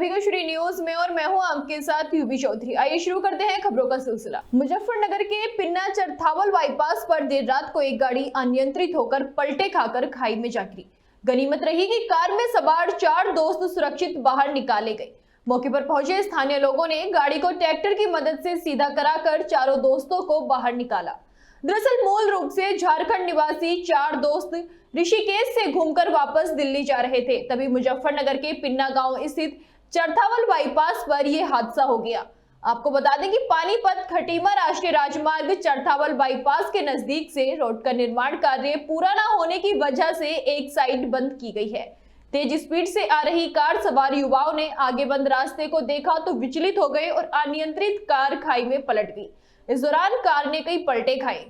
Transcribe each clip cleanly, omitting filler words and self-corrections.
सभी को श्री न्यूज में और मैं हूं आपके साथ यूपी चौधरी। आइए शुरू करते हैं खबरों का सिलसिला। मुजफ्फरनगर के पिन्ना चरथावल बाईपास पर देर रात को एक गाड़ी अनियंत्रित होकर पलटे खाकर खाई में जा गिरी। गनीमत रही कि कार में सवार 4 दोस्त सुरक्षित बाहर निकाले गए। मौके पर पहुंचे स्थानीय लोगों ने गाड़ी को ट्रैक्टर की मदद से सीधा कराकर चारों दोस्तों को बाहर निकाला। दरअसल मूल रूप से झारखंड निवासी 4 दोस्त ऋषिकेश से घूमकर वापस दिल्ली जा रहे थे, तभी मुजफ्फरनगर के पिन्ना गांव स्थित चरथावल बाईपास पर यह हादसा हो गया। आपको बता दें कि पानीपत खटीमा राष्ट्रीय राजमार्ग चरथावल बाईपास के नजदीक से रोड का निर्माण कार्य पूरा न होने की वजह से एक साइड बंद की गई है। तेज स्पीड से आ रही कार सवार युवाओं ने आगे बंद रास्ते को देखा तो विचलित हो गए और अनियंत्रित कार खाई में पलट गई। इस दौरान कार ने कई पलटे खाए।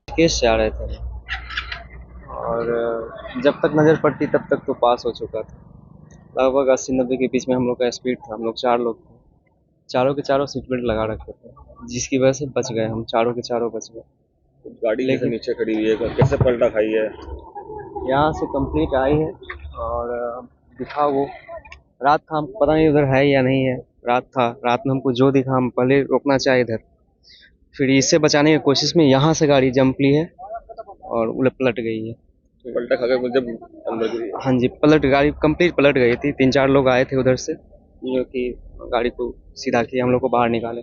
केस से आ रहे थे और जब तक नज़र पड़ती तब तक तो पास हो चुका था। लगभग 80-90 के बीच में हम लोग का स्पीड था। हम लोग 4 लोग थे, चारों के चारों सीट बेल्ट लगा रखे थे, जिसकी वजह से बच गए। हम चारों के चारों बच गए। तो गाड़ी लेकिन नीचे खड़ी हुई है, कैसे पलटा खाई है? यहाँ से कंप्लीट आई है और दिखा वो रात था, हमको पता नहीं उधर है या नहीं है। रात था, रात में हमको जो दिखा हम पहले रोकना चाहे इधर, फिर इससे बचाने की कोशिश में यहाँ से गाड़ी जंप ली है और उलट पलट गई है। पलटा खा के जब अंदर गिरी? हाँ जी, गाड़ी कंप्लीट पलट गई थी। 3-4 लोग आए थे उधर से, जो कि गाड़ी को सीधा किया, हम लोग को बाहर निकाले।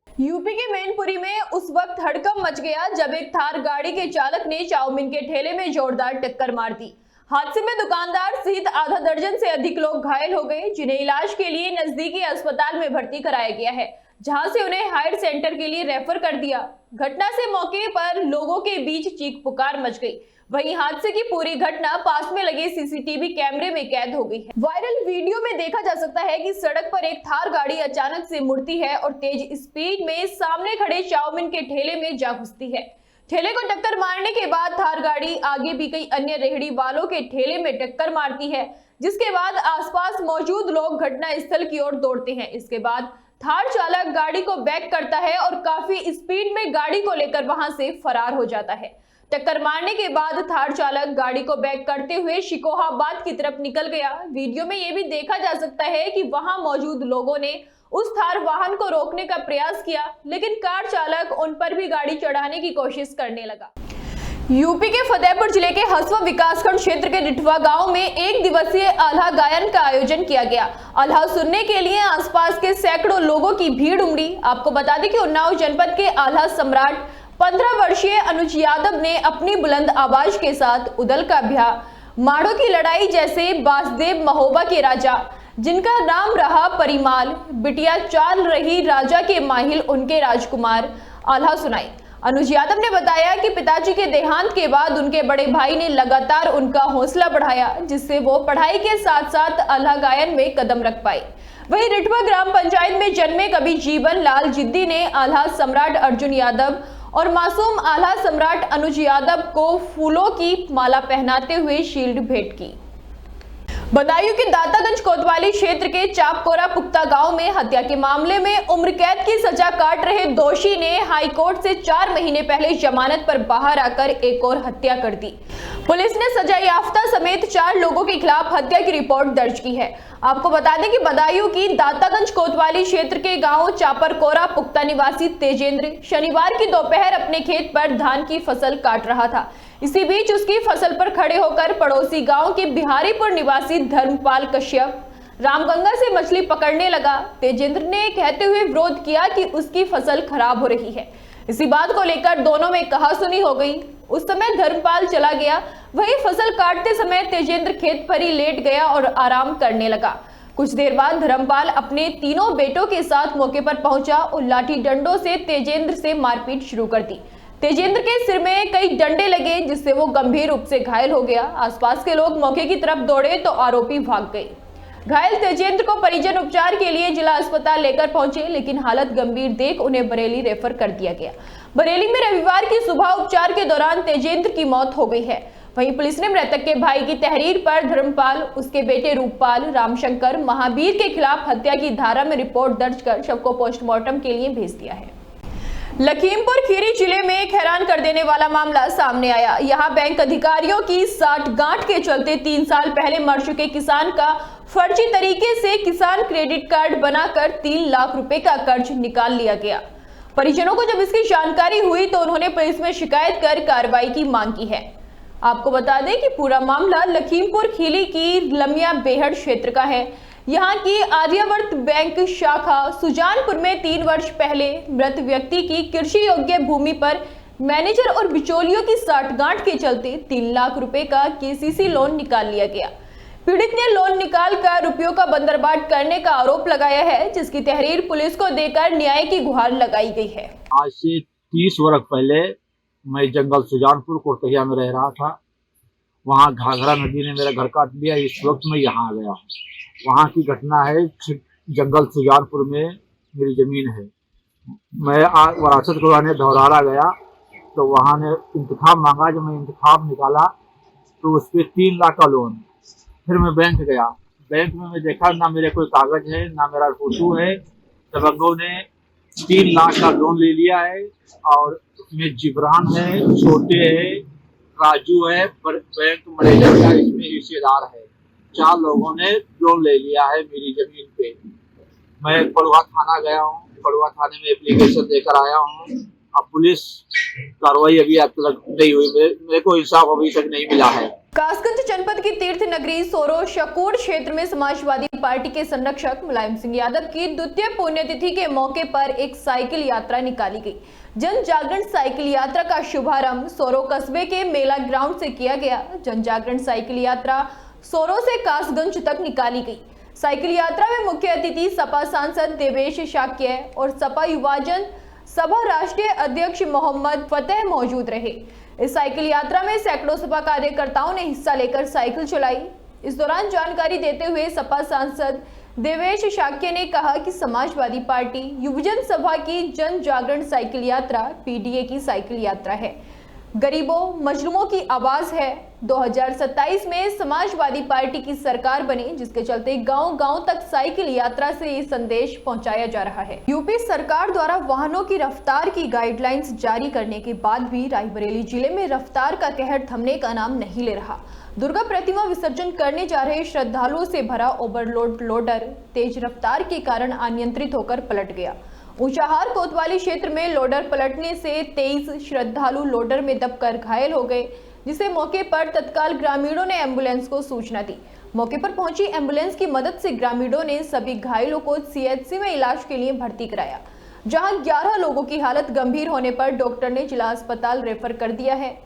यूपी के मैनपुरी में उस वक्त हड़कंप मच गया जब एक थार गाड़ी के चालक ने चाउमीन के ठेले में जोरदार टक्कर मार दी। हादसे में दुकानदार सहित आधा दर्जन से अधिक लोग घायल हो गए, जिन्हें इलाज के लिए नजदीकी अस्पताल में भर्ती कराया गया है, जहां से उन्हें हायर सेंटर के लिए रेफर कर दिया। घटना से मौके पर लोगों के बीच चीख पुकार मच गई। वहीं हादसे की पूरी घटना पास में लगे सीसीटीवी कैमरे में कैद हो गई है। वायरल वीडियो में देखा जा सकता है कि सड़क पर एक थार गाड़ी अचानक से मुड़ती है और तेज स्पीड में सामने खड़े चाउमीन के ठेले में जा घुसती है। ठेले को टक्कर मारने के बाद थार गाड़ी आगे भी कई अन्य रेहड़ी वालों के ठेले में टक्कर मारती है, जिसके बाद आसपास मौजूद लोग घटना स्थल की ओर दौड़ते हैं। इसके बाद थार चालक गाड़ी को बैक करता है और काफी स्पीड में गाड़ी को लेकर वहां से फरार हो जाता है। टक्कर मारने के बाद थार चालक गाड़ी को बैक करते हुए शिकोहाबाद की तरफ निकल गया। वीडियो में यह भी देखा जा सकता है कि वहां मौजूद लोगों ने उस थार वाहन को रोकने का प्रयास किया, लेकिन कार चालक उन पर भी गाड़ी चढ़ाने की कोशिश करने लगा। यूपी के फतेहपुर जिले के हसवा विकासखंड क्षेत्र के रिठवा गांव में एक दिवसीय आल्हा गायन का आयोजन किया गया। आल्हा सुनने के लिए आसपास के सैकड़ों लोगों की भीड़ उमड़ी। आपको बता दें कि उन्नाव जनपद के आल्हा सम्राट 15 वर्षीय अनुज यादव ने अपनी बुलंद आवाज के साथ उदल का ब्याह, माड़ों की लड़ाई जैसे बासदेव महोबा के राजा, जिनका नाम रहा परिमाल, बिटिया चाल रही राजा के माहिल उनके राजकुमार, आल्हा सुनाई। अनुज यादव ने बताया कि पिताजी के देहांत के बाद उनके बड़े भाई ने लगातार उनका हौसला बढ़ाया, जिससे वो पढ़ाई के साथ साथ आल्हा गायन में कदम रख पाए। वहीं रिठवा ग्राम पंचायत में जन्मे कवि जीवन लाल जिद्दी ने आल्हा सम्राट अर्जुन यादव और मासूम आल्हा सम्राट अनुज यादव को फूलों की माला पहनाते हुए शील्ड भेंट की। बदायूं के दातागंज कोतवाली क्षेत्र के चापकोरा पुख्ता गांव में हत्या के मामले में उम्र कैद की सजा काट रहे दोषी ने हाईकोर्ट से 4 महीने पहले जमानत पर बाहर आकर एक और हत्या कर दी। पुलिस ने सजा याफ्ता समेत 4 लोगों के खिलाफ हत्या की रिपोर्ट दर्ज की है। आपको बता दें कि बदायूं की दातागंज कोतवाली क्षेत्र के गांव चापरकोरा पुख्ता निवासी तेजेंद्र शनिवार की दोपहर अपने खेत पर धान की फसल काट रहा था। इसी बीच उसकी फसल पर खड़े होकर पड़ोसी गांव के बिहारीपुर निवासी धर्मपाल कश्यप रामगंगा से मछली पकड़ने लगा। तेजेंद्र ने कहते हुए विरोध किया कि उसकी फसल खराब हो रही है। इसी बात को लेकर दोनों में कहासुनी हो गई। उस समय धर्मपाल चला गया। वही फसल काटते समय तेजेंद्र खेत पर ही लेट गया और आराम करने लगा। कुछ देर बाद धर्मपाल अपने तीनों बेटों के साथ मौके पर पहुंचा और लाठी डंडों से तेजेंद्र से मारपीट शुरू कर दी। तेजेंद्र के सिर में कई डंडे लगे, जिससे वो गंभीर रूप से घायल हो गया। आसपास के लोग मौके की तरफ दौड़े तो आरोपी भाग गए। घायल तेजेंद्र को परिजन उपचार के लिए जिला अस्पताल लेकर पहुंचे, लेकिन हालत गंभीर देख उन्हें बरेली रेफर कर दिया गया। बरेली में रविवार की सुबह उपचार के दौरान तेजेंद्र की मौत हो गई है। वहीं पुलिस ने मृतक के भाई की तहरीर पर धर्मपाल, उसके बेटे रूपपाल, रामशंकर, महावीर के खिलाफ हत्या की धारा में रिपोर्ट दर्ज कर शव को पोस्टमार्टम के लिए भेज दिया है। लखीमपुर खीरी जिले में एक हैरान कर देने वाला मामला सामने आया। यहां बैंक अधिकारियों की साठगांठ के चलते 3 साल पहले मर चुके किसान का फर्जी तरीके से किसान क्रेडिट कार्ड बनाकर 3 लाख रुपए का कर्ज निकाल लिया गया। परिजनों को जब इसकी जानकारी हुई तो उन्होंने पुलिस में शिकायत कर कार्रवाई की मांग की है। आपको बता दें कि पूरा मामला लखीमपुर खीरी की लमिया बेहड़ क्षेत्र का है। यहाँ की आर्यावर्त बैंक शाखा सुजानपुर में 3 वर्ष पहले मृत व्यक्ति की कृषि योग्य भूमि पर मैनेजर और बिचौलियों की साठगांठ के चलते 3 लाख रुपए का केसीसी लोन निकाल लिया गया। पीड़ित ने लोन निकाल कर रुपयों का बंदरबाट करने का आरोप लगाया है, जिसकी तहरीर पुलिस को देकर न्याय की गुहार लगाई गई है। आज से 30 वर्ष पहले मैं जंगल सुजानपुर कोटहिया में रह रहा था। वहाँ घाघरा नदी ने मेरा घर काट लिया। इस वक्त मैं यहाँ आ गया हूँ। वहाँ की घटना है, जंगल सुजानपुर में मेरी जमीन है। मैं वरासत को आने धौराड़ा गया तो वहाँ ने इंतखाब मांगा। जब मैं इंतखाब निकाला तो उस पर 3 लाख का लोन। फिर मैं बैंक गया। बैंक में मैं देखा ना मेरे कोई कागज है ना मेरा फोटो है। दबंगों ने 3 लाख का लोन ले लिया है और उसमें जिब्रान है, छोटे है, राजू है, बैंक मैनेजर का इसमें हिस्सेदार है। 4 लोगों ने लोन ले लिया है मेरी जमीन पे। मैं बड़ुआ थाना गया हूँ। बड़ुआ थाने में एप्लीकेशन देकर आया हूँ। अब पुलिस कार्रवाई अभी अब तक नहीं हुई। मेरे को इंसाफ अभी तक नहीं मिला है। कासगंज जनपद की तीर्थ नगरी सोरो शकूर क्षेत्र में समाजवादी पार्टी के संरक्षक मुलायम सिंह यादव की द्वितीय पुण्यतिथि के मौके पर एक साइकिल यात्रा निकाली गई। जन जागरण साइकिल यात्रा का शुभारंभ सोरो कस्बे के मेला ग्राउंड से किया गया। जन जागरण साइकिल यात्रा सोरो से कासगंज तक निकाली गई। साइकिल यात्रा में मुख्य अतिथि सपा सांसद देवेश शाक्य और सपा युवाजन सभा राष्ट्रीय अध्यक्ष मोहम्मद फतेह मौजूद रहे। इस साइकिल यात्रा में सैकड़ों सपा कार्यकर्ताओं ने हिस्सा लेकर साइकिल चलाई। इस दौरान जानकारी देते हुए सपा सांसद देवेश शाक्य ने कहा कि समाजवादी पार्टी युवजन सभा की जन जागरण साइकिल यात्रा पीडीए की साइकिल यात्रा है, गरीबों मजलूमों की आवाज है। 2027 में समाजवादी पार्टी की सरकार बने, जिसके चलते गांव-गांव तक साइकिल यात्रा से ये संदेश पहुंचाया जा रहा है। यूपी सरकार द्वारा वाहनों की रफ्तार की गाइडलाइंस जारी करने के बाद भी रायबरेली जिले में रफ्तार का कहर थमने का नाम नहीं ले रहा। दुर्गा प्रतिमा विसर्जन करने जा रहे श्रद्धालुओं से भरा ओवरलोड लोडर तेज रफ्तार के कारण अनियंत्रित होकर पलट गया। ऊंचाहार कोतवाली क्षेत्र में लोडर पलटने से 23 श्रद्धालु लोडर में दबकर घायल हो गए, जिसे मौके पर तत्काल ग्रामीणों ने एम्बुलेंस को सूचना दी। मौके पर पहुंची एम्बुलेंस की मदद से ग्रामीणों ने सभी घायलों को सीएचसी में इलाज के लिए भर्ती कराया, जहां 11 लोगों की हालत गंभीर होने पर डॉक्टर ने जिला अस्पताल रेफर कर दिया है।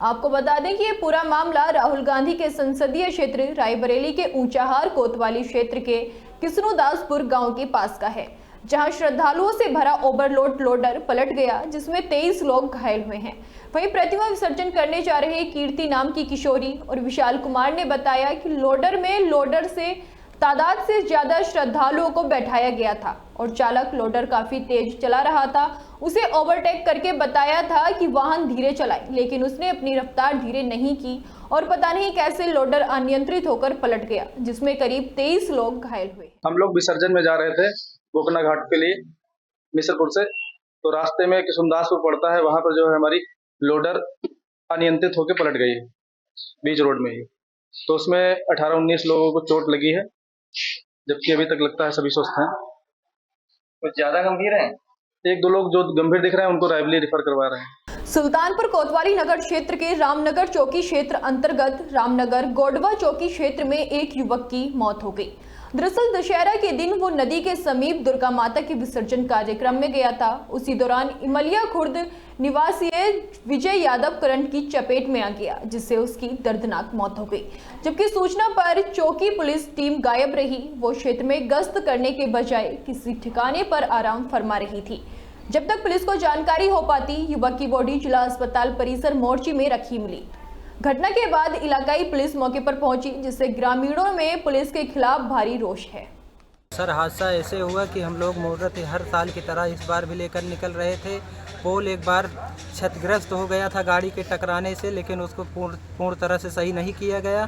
आपको बता दें कि ये पूरा मामला राहुल गांधी के संसदीय क्षेत्र रायबरेली के ऊंचाहार कोतवाली क्षेत्र के किस्नुदासपुर गाँव के पास का है, जहां श्रद्धालुओं से भरा ओवरलोड लोडर पलट गया, जिसमें 23 लोग घायल हुए हैं। वहीं प्रतिमा विसर्जन करने जा रहे कीर्ति नाम की किशोरी और विशाल कुमार ने बताया कि लोडर से तादाद से ज्यादा श्रद्धालुओं को बैठाया गया था और चालक लोडर काफी तेज चला रहा था। उसे ओवरटेक करके बताया था कि वाहन धीरे चलाए, लेकिन उसने अपनी रफ्तार धीरे नहीं की और पता नहीं कैसे लोडर अनियंत्रित होकर पलट गया, जिसमें करीब 23 लोग घायल हुए। हम लोग विसर्जन में जा रहे थे गोकना घाट के लिए मिसरपुर से, तो रास्ते में किशुनदासपुर पड़ता है, वहां पर जो है हमारी लोडर अनियंत्रित होकर पलट गई है बीच रोड में ही। तो उसमें 18-19 लोगों को चोट लगी है, जबकि अभी तक लगता है सभी स्वस्थ हैं। कुछ ज्यादा गंभीर हैं, 1-2 लोग जो गंभीर दिख रहे हैं उनको रायबरेली रेफर करवा रहे हैं। सुल्तानपुर कोतवाली नगर क्षेत्र के रामनगर चौकी क्षेत्र अंतर्गत रामनगर गोडवा चौकी क्षेत्र में एक युवक की मौत हो गई। दरअसल दशहरा के दिन वो नदी के समीप दुर्गा माता के विसर्जन कार्यक्रम में गया था। उसी दौरान इमलिया खुर्द निवासी विजय यादव करंट की चपेट में आ गया, जिससे उसकी दर्दनाक मौत हो गई। जबकि सूचना पर चौकी पुलिस टीम गायब रही। वो क्षेत्र में गश्त करने के बजाय किसी ठिकाने पर आराम फरमा रही थी। जब तक पुलिस को जानकारी हो पाती, युवक की बॉडी जिला अस्पताल परिसर मोर्ची में रखी मिली। घटना के बाद इलाकाई पुलिस मौके पर पहुंची, जिससे ग्रामीणों में पुलिस के खिलाफ भारी रोष है। सर, हादसा ऐसे हुआ कि हम लोग मुहूर्त हर साल की तरह इस बार भी लेकर निकल रहे थे। पोल एक बार क्षतिग्रस्त हो गया था गाड़ी के टकराने से, लेकिन उसको पूर्ण तरह से सही नहीं किया गया।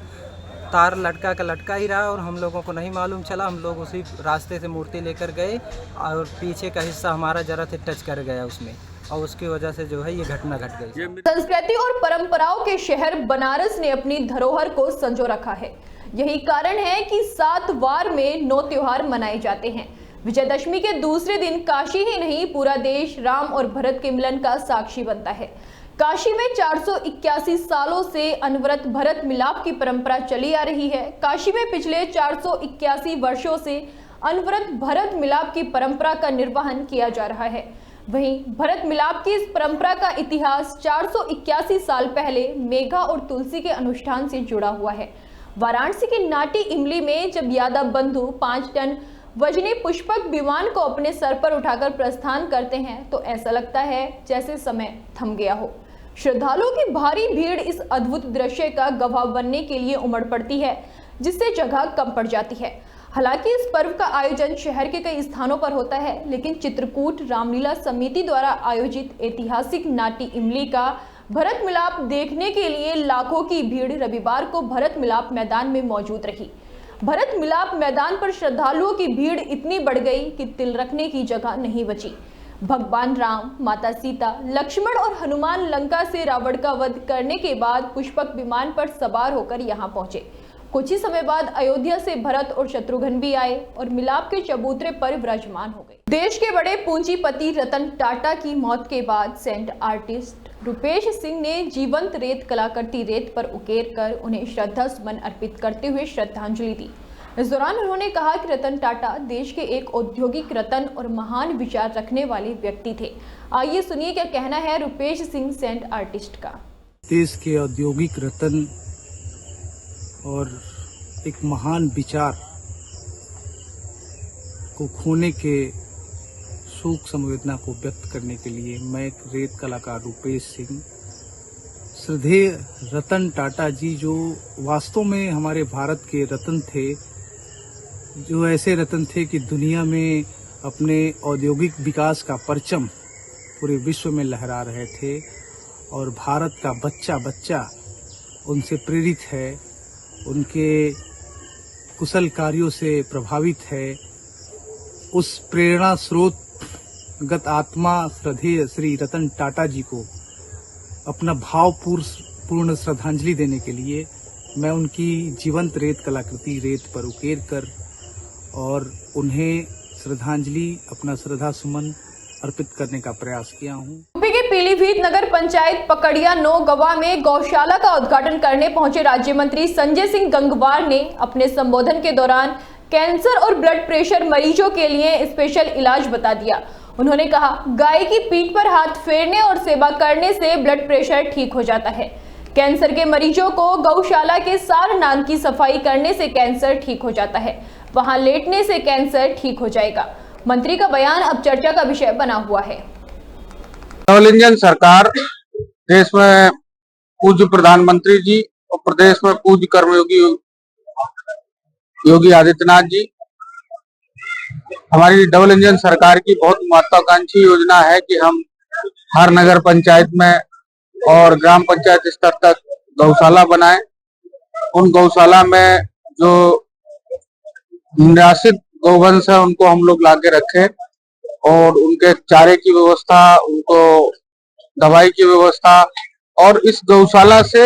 तार लटका का लटका ही रहा और हम लोगों को नहीं मालूम चला। हम लोग उसी रास्ते से मूर्ति लेकर गए और पीछे का हिस्सा हमारा जरा से टच कर गया उसमें। और उसकी वजह से जो है ये घटना घट गई। संस्कृति और परंपराओं के शहर बनारस ने अपनी धरोहर को संजो रखा है। यही कारण है कि 7 वार में 9 त्योहार मनाए जाते हैं। विजयदशमी के दूसरे दिन काशी ही नहीं पूरा देश राम और भरत के मिलन का साक्षी बनता है। काशी में 481 सालों से अनवरत भरत मिलाप की परंपरा चली आ रही है। काशी में पिछले 481 वर्षों से अनवरत भरत मिलाप की परंपरा का निर्वहन किया जा रहा है। वहीं भरत मिलाप की इस परंपरा का इतिहास 481 साल पहले मेघा और तुलसी के अनुष्ठान से जुड़ा हुआ है। वाराणसी के नाटी इमली में जब यादव बंधु 5 टन वजनी पुष्पक विमान को अपने सर पर उठाकर प्रस्थान करते हैं तो ऐसा लगता है जैसे समय थम गया हो। श्रद्धालुओं की भारी भीड़ इस अद्भुत दृश्य का गवाह बनने के लिए उमड़ पड़ती है, जिससे जगह कम पड़ जाती है। हालांकि इस पर्व का आयोजन शहर के कई स्थानों पर होता है, लेकिन चित्रकूट रामलीला समिति द्वारा आयोजित ऐतिहासिक नाटी इमली का भरत मिलाप देखने के लिए लाखों की भीड़ रविवार को भरत मिलाप मैदान में मौजूद रही। भरत मिलाप मैदान पर श्रद्धालुओं की भीड़ इतनी बढ़ गई कि तिल रखने की जगह नहीं बची। भगवान राम, माता सीता, लक्ष्मण और हनुमान लंका से रावण का वध करने के बाद पुष्पक विमान पर सवार होकर यहाँ पहुंचे। कुछ ही समय बाद अयोध्या से भरत और शत्रुघ्न भी आए और मिलाप के चबूतरे पर विराजमान हो गए। देश के बड़े पूंजीपति रतन टाटा की मौत के बाद सेंट आर्टिस्ट रुपेश सिंह ने जीवंत रेत कलाकृति रेत पर उकेर कर उन्हें श्रद्धा सुमन अर्पित करते हुए श्रद्धांजलि दी। इस दौरान उन्होंने कहा कि रतन टाटा देश के एक औद्योगिक रतन और महान विचार रखने वाले व्यक्ति थे। आइए सुनिए क्या कहना है रुपेश सिंह सेंट आर्टिस्ट का। देश के औद्योगिक रतन और एक महान विचार को खोने के शोक संवेदना को व्यक्त करने के लिए मैं एक रेत कलाकार रुपेश सिंह, श्रद्धेय रतन टाटा जी जो वास्तव में हमारे भारत के रतन थे, जो ऐसे रतन थे कि दुनिया में अपने औद्योगिक विकास का परचम पूरे विश्व में लहरा रहे थे और भारत का बच्चा बच्चा उनसे प्रेरित है, उनके कुशल कार्यों से प्रभावित है। उस प्रेरणा स्रोत गत आत्मा श्रद्धेय श्री रतन टाटा जी को अपना भावपूर्ण श्रद्धांजलि देने के लिए मैं उनकी जीवंत रेत कलाकृति रेत पर उकेर कर और उन्हें श्रद्धांजलि अपना श्रद्धा सुमन अर्पित करने का प्रयास किया हूँ। यूपी के पीलीभीत नगर पंचायत पकड़िया 9 गवा में गौशाला का उद्घाटन करने पहुंचे राज्य मंत्री संजय सिंह गंगवार ने अपने संबोधन के दौरान कैंसर और ब्लड प्रेशर मरीजों के लिए स्पेशल इलाज बता दिया। उन्होंने कहा, गाय की पीठ पर हाथ फेरने और सेवा करने से ब्लड प्रेशर ठीक हो जाता है। कैंसर के मरीजों को गौशाला के सारनाथ की सफाई करने से कैंसर ठीक हो जाता है, वहां लेटने से कैंसर ठीक हो जाएगा। मंत्री का बयान अब चर्चा का विषय बना हुआ है। डबल इंजन सरकार, देश में पूज्य प्रधानमंत्री जी और प्रदेश में पूज्य कर्मयोगी योगी आदित्यनाथ जी, हमारी डबल इंजन सरकार की बहुत महत्वाकांक्षी योजना है कि हम हर नगर पंचायत में और ग्राम पंचायत स्तर तक गौशाला बनाएं। उन गौशाला में जो निराश्रित गौवंश है उनको हम लोग लाके रखें और उनके चारे की व्यवस्था, उनको दवाई की व्यवस्था, और इस गौशाला से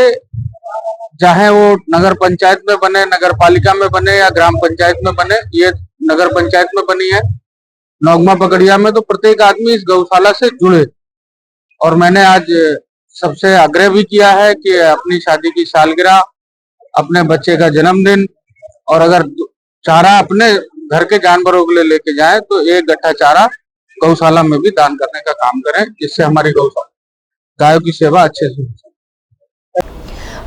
चाहे वो नगर पंचायत में बने, नगर पालिका में बने या ग्राम पंचायत में बने, ये नगर पंचायत में बनी है नौगमा पकड़िया में, तो प्रत्येक आदमी इस गौशाला से जुड़े। और मैंने आज सबसे आग्रह भी किया है कि अपनी शादी की सालगिरह, अपने बच्चे का जन्मदिन और अगर चारा अपने घर के जानवरों के लिए लेके जाएं तो 1 गट्ठा चारा गौशाला में भी दान करने का काम करें, जिससे हमारी गौशाला गायों की सेवा अच्छे से हो।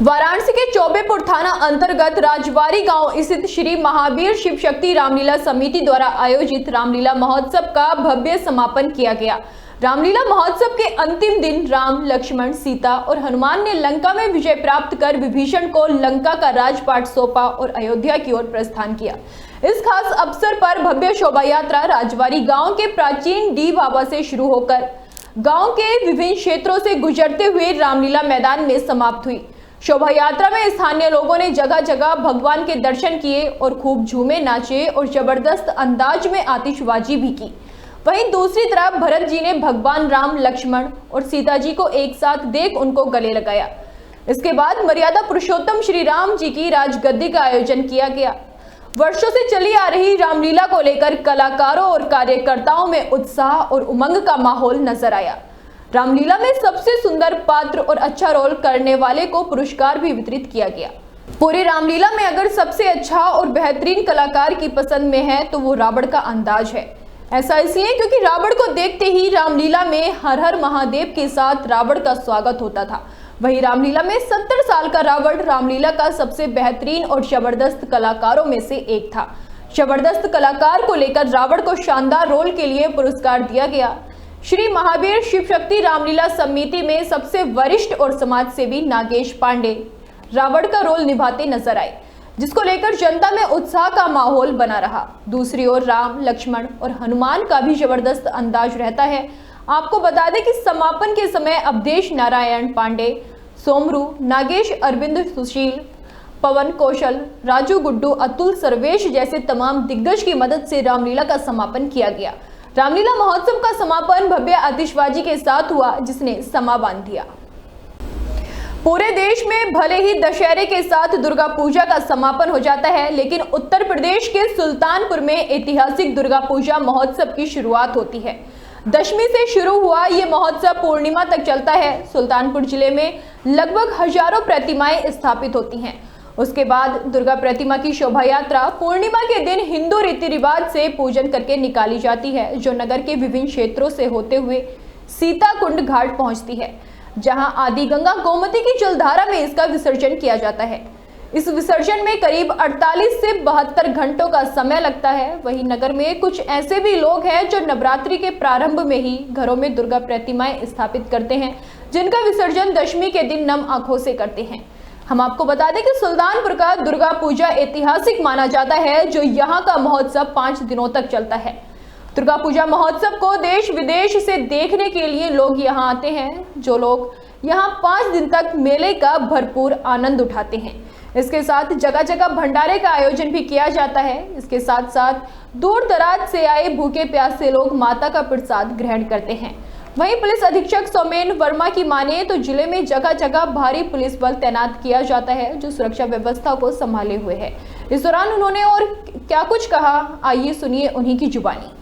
वाराणसी के चौबेपुर थाना अंतर्गत राजवारी गांव स्थित श्री महावीर शिव शक्ति रामलीला समिति द्वारा आयोजित रामलीला महोत्सव का भव्य समापन किया गया। रामलीला महोत्सव के अंतिम दिन राम, लक्ष्मण, सीता और हनुमान ने लंका में विजय प्राप्त कर विभीषण को लंका का राजपाट सौंपा और अयोध्या की ओर प्रस्थान किया। इस खास अवसर पर भव्य शोभा यात्रा राजवारी गांव के प्राचीन डी बाबा से शुरू होकर गांव के विभिन्न क्षेत्रों से गुजरते हुए रामलीला मैदान में समाप्त हुई। शोभा यात्रा में स्थानीय लोगों ने जगह जगह भगवान के दर्शन किए और खूब झूमे, नाचे और जबरदस्त अंदाज में आतिशबाजी भी की। वहीं दूसरी तरफ भरत जी ने भगवान राम, लक्ष्मण और सीता जी को एक साथ देख उनको गले लगाया। इसके बाद मर्यादा पुरुषोत्तम श्री राम जी की राजगद्दी का आयोजन किया गया। वर्षों से चली आ रही रामलीला को लेकर कलाकारों और कार्यकर्ताओं में उत्साह और उमंग का माहौल नजर आया। रामलीला में सबसे सुंदर पात्र और अच्छा रोल करने वाले को पुरस्कार भी वितरित किया गया। पूरी रामलीला में अगर सबसे अच्छा और बेहतरीन कलाकार की पसंद में है तो वो रावण का अंदाज है। ऐसा इसलिए क्योंकि रावण को देखते ही रामलीला में हर हर महादेव के साथ रावण का स्वागत होता था। वही रामलीला में 70 साल का रावण रामलीला का सबसे बेहतरीन और जबरदस्त कलाकारों में से एक था। जबरदस्त कलाकार को लेकर रावण को शानदार रोल के लिए पुरस्कार दिया गया। श्री महावीर शिव शक्ति रामलीला समिति में सबसे वरिष्ठ और समाज सेवी नागेश पांडे रावण का रोल निभाते नजर आए, जिसको लेकर जनता में उत्साह का माहौल बना रहा। दूसरी ओर राम, लक्ष्मण और हनुमान का भी जबरदस्त अंदाज रहता है। आपको बता दें कि समापन के समय अवधेश नारायण पांडे, सोमरू, नागेश अरविंद, सुशील, पवन कौशल, राजू गुड्डू, अतुल सर्वेश जैसे तमाम दिग्गज की मदद से रामलीला का समापन किया गया। रामलीला महोत्सव का समापन भव्य आतिशबाजी के साथ हुआ, जिसने समा बांध दिया। पूरे देश में भले ही दशहरे के साथ दुर्गा पूजा का समापन हो जाता है, लेकिन उत्तर प्रदेश के सुल्तानपुर में ऐतिहासिक दुर्गा पूजा महोत्सव की शुरुआत होती है। दशमी से शुरू हुआ ये महोत्सव पूर्णिमा तक चलता है। सुल्तानपुर जिले में लगभग हजारों प्रतिमाएं स्थापित होती हैं। उसके बाद दुर्गा प्रतिमा की शोभा यात्रा पूर्णिमा के दिन हिंदू रीति रिवाज से पूजन करके निकाली जाती है, जो नगर के विभिन्न क्षेत्रों से होते हुए सीताकुंड घाट पहुंचती है, जहां आदि गंगा गोमती की जलधारा में इसका विसर्जन किया जाता है। इस विसर्जन में करीब 48 से 72 घंटों का समय लगता है। वहीं नगर में कुछ ऐसे भी लोग हैं जो नवरात्रि के प्रारंभ में ही घरों में दुर्गा प्रतिमाएं स्थापित करते हैं, जिनका विसर्जन दशमी के दिन नम आंखों से करते हैं। हम आपको बता दें कि सुल्तानपुर का दुर्गा पूजा ऐतिहासिक माना जाता है, जो यहाँ का महोत्सव 5 दिनों तक चलता है। दुर्गा पूजा महोत्सव को देश विदेश से देखने के लिए लोग यहाँ आते हैं, जो लोग यहाँ 5 दिन तक मेले का भरपूर आनंद उठाते हैं। इसके साथ जगह जगह भंडारे का आयोजन भी किया जाता है। इसके साथ साथ दूर दराज से आए भूखे प्यासे लोग माता का प्रसाद ग्रहण करते हैं। वहीं पुलिस अधीक्षक सौमेन वर्मा की माने तो जिले में जगह जगह भारी पुलिस बल तैनात किया जाता है, जो सुरक्षा व्यवस्था को संभाले हुए है। इस दौरान उन्होंने और क्या कुछ कहा, आइए सुनिए उन्हीं की जुबानी।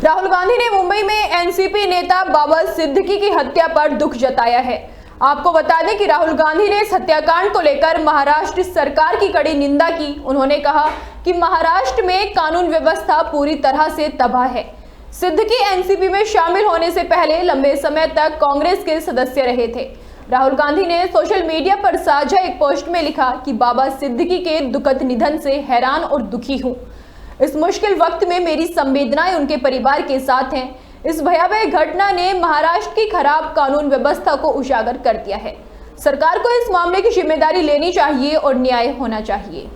राहुल गांधी ने मुंबई में एनसीपी नेता बाबा सिद्दीकी की हत्या पर दुख जताया है। आपको बता दें कि राहुल गांधी ने इस हत्याकांड को लेकर महाराष्ट्र सरकार की कड़ी निंदा की। उन्होंने कहा कि महाराष्ट्र में कानून व्यवस्था पूरी तरह से तबाह है। सिद्दीकी एनसीपी में शामिल होने से पहले लंबे समय तक कांग्रेस के सदस्य रहे थे। राहुल गांधी ने सोशल मीडिया पर साझा एक पोस्ट में लिखा कि बाबा सिद्दीकी के दुखद निधन से हैरान और दुखी हूं। इस मुश्किल वक्त में मेरी संवेदनाएं उनके परिवार के साथ हैं। इस भयावह घटना ने महाराष्ट्र की खराब कानून व्यवस्था को उजागर कर दिया है। सरकार को इस मामले की जिम्मेदारी लेनी चाहिए और न्याय होना चाहिए।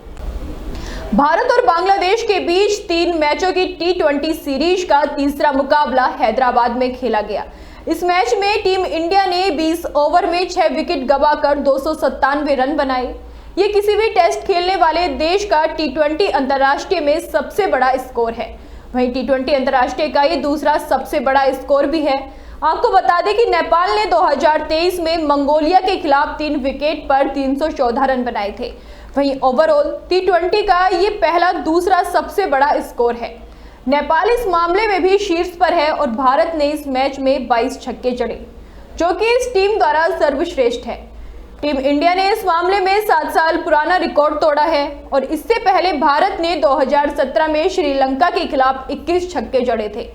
भारत और बांग्लादेश के बीच 3 मैचों की T20 सीरीज का तीसरा मुकाबला हैदराबाद में खेला गया। इस मैच में टीम इंडिया ने 20 ओवर में 6 विकेट गंवाकर 297 रन बनाए। ये किसी भी टेस्ट खेलने वाले देश का T20 अंतर्राष्ट्रीय में सबसे बड़ा स्कोर है। वहीं T20 अंतर्राष्ट्रीय का ये दूसरा सबसे बड़ा स्कोर भी है। आपको बता दें कि नेपाल ने 2023 में मंगोलिया के खिलाफ 3 विकेट पर 314 रन बनाए थे। वहीं ओवरऑल T20 का ये पहला दूसरा सबसे बड़ा स्कोर है। नेपाल इस मामले में भी शीर्ष पर है और भारत ने इस मैच में 22 छक्के जड़े, जो कि इस टीम द्वारा सर्वश्रेष्ठ है। टीम इंडिया ने इस मामले में 7 साल पुराना रिकॉर्ड तोड़ा है और इससे पहले भारत ने 2017 में श्रीलंका के खिलाफ 21 छक्के जड़े थे।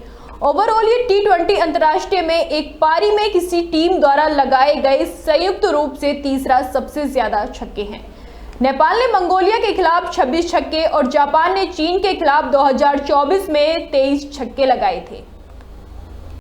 ओवरऑल ये T20 अंतर्राष्ट्रीय में एक पारी में किसी टीम द्वारा लगाए गए संयुक्त रूप से तीसरा सबसे ज्यादा छक्के हैं। नेपाल ने मंगोलिया के खिलाफ 26 छक्के और जापान ने चीन के खिलाफ 2024 में 23 छक्के लगाए थे।